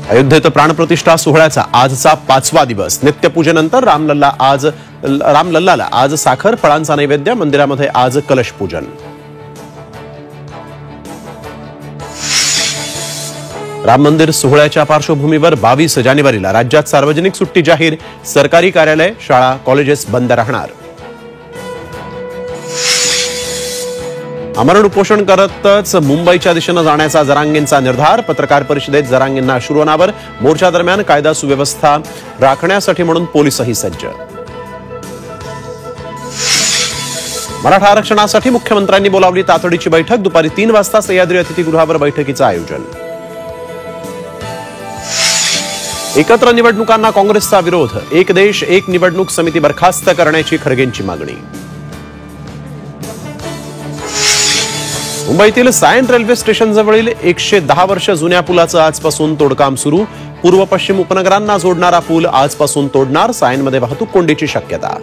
अयोध्येत प्राणप्रतिष्ठा सोहळ्याचा आजचा 5वा दिवस. नित्यपूजेनंतर रामलल्लाला आज साखर फळांचा नैवेद्य. मंदिरामध्ये आज कलश पूजन. राम मंदिर सोहळ्याच्या पार्श्वभूमीवर 22 जानेवारीला राज्यात सार्वजनिक सुट्टी जाहीर. सरकारी कार्यालय, शाळा, कॉलेजेस बंद राहणार. आमरण उपोषण करतच मुंबईच्या दिशेने जाण्याचा जरांगेंचा निर्धार. पत्रकार परिषदेत जरांगेंना अश्रू अनावर. मोर्चा दरम्यान कायदा सुव्यवस्था राखण्यासाठी म्हणून पोलीसही सज्ज. मराठा आरक्षणासाठी मुख्यमंत्र्यांनी बोलावली तातडीची बैठक. दुपारी 3 वाजता सह्याद्री अतिथीगृहावर बैठकीचं आयोजन. एकत्र निवडणुकांना काँग्रेसचा विरोध. एक देश एक निवडणूक समिती बरखास्त करण्याची खरगेंची मागणी. मुंबईतील सायन रेल्वे स्टेशनजवळील 110 वर्ष जुन्या पुलाचं आजपासून तोडकाम सुरू. पूर्व पश्चिम उपनगरांना जोडणारा पूल आजपासून तोडणार. सायनमध्ये वाहतूक कोंडीची शक्यता.